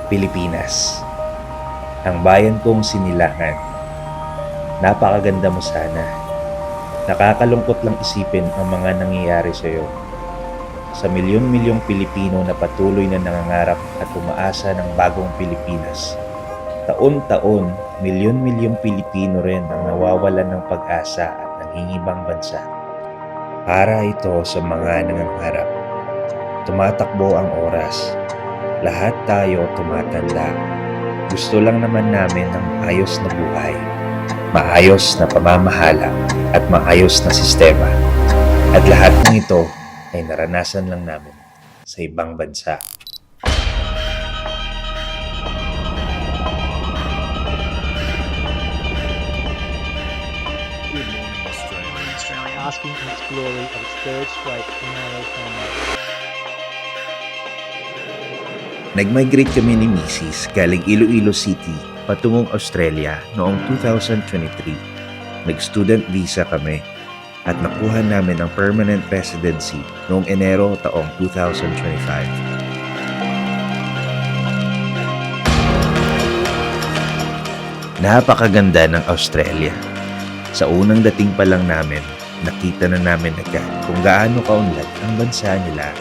Pilipinas, ang bayan kong sinilangan. Napakaganda mo sana. Nakakalungkot lang isipin ang mga nangyayari sa iyo. Sa milyon-milyong Pilipino na patuloy na nangangarap at umaasa ng bagong Pilipinas. Taon-taon, milyon-milyong Pilipino rin ang nawawalan ng pag-asa at nangingibang bansa. Para ito sa mga nangangarap. Tumatakbo ang oras. Lahat tayo tumatanda. Gusto lang naman namin ng maayos na buhay, maayos na pamamahala at maayos na sistema. At lahat ng ito ay naranasan lang namin sa ibang bansa. Good morning, Australia. Asking and exploring of its third strike narrow format. Nag-migrate kami ni Mrs. galing Iloilo City patungong Australia noong 2023. Nag-student visa kami at nakuha namin ang permanent residency noong Enero taong 2025. Napakaganda ng Australia. Sa unang dating pa lang namin, nakita na namin agad kung gaano kaunlad ang bansa nila.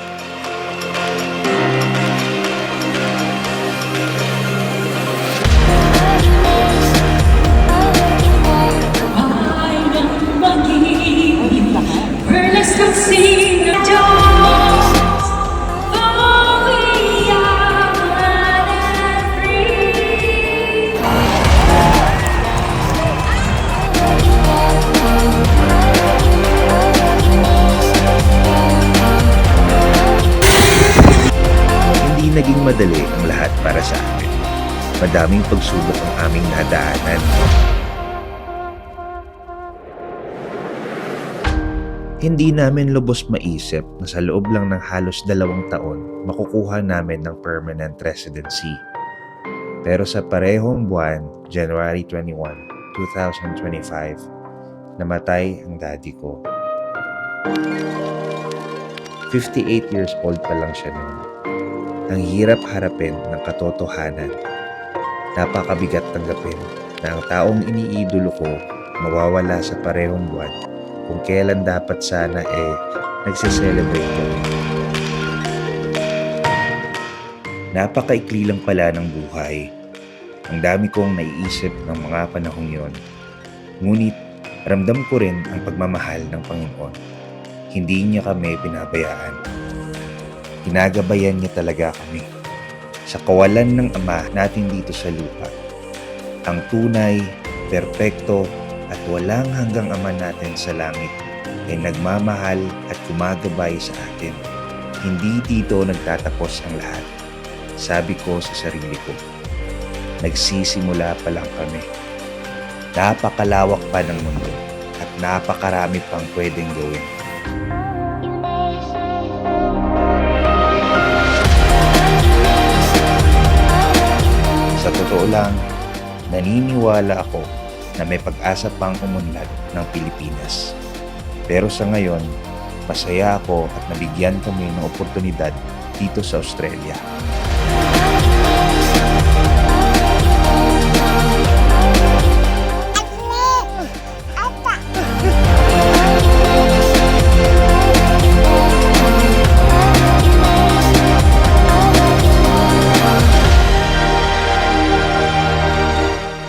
Hindi naging madali ang lahat para sa amin. Madaming pagsubok ang aming nadaanan. Hindi namin lubos maisip na sa loob lang ng halos 2 taon, makukuha namin ng permanent residency. Pero sa parehong buwan, January 21, 2025, namatay ang daddy ko. 58 years old pa lang siya noon. Ang hirap harapin ng katotohanan. Napakabigat tanggapin na ang taong iniidolo ko mawawala sa parehong buwan kung kailan dapat sana nagsiselebrate kami. Napakaikli lang pala ng buhay. Ang dami kong naiisip ng mga panahong yon. Ngunit ramdam ko rin ang pagmamahal ng Panginoon. Hindi niya kami pinabayaan. Ginagabayan niya talaga kami. Sa kawalan ng Ama natin dito sa lupa, ang tunay, perpekto, at walang hanggang Ama natin sa langit ay nagmamahal at gumagabay sa atin. Hindi dito nagtatapos ang lahat. Sabi ko sa sarili ko, nagsisimula pa lang kami. Napakalawak pa ng mundo at napakarami pang pwedeng gawin. Sa totoo lang, naniniwala ako na may pag-asa pang umunlad ng Pilipinas. Pero sa ngayon, masaya ako at nabigyan kami ng oportunidad dito sa Australia.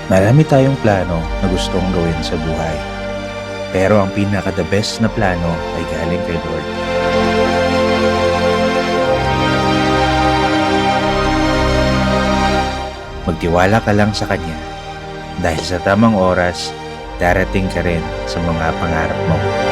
Marami tayong plano na gustong gawin sa buhay. Pero ang pinaka-the best na plano ay galing kay Lord. Magtiwala ka lang sa Kanya. Dahil sa tamang oras, darating ka rin sa mga pangarap mo.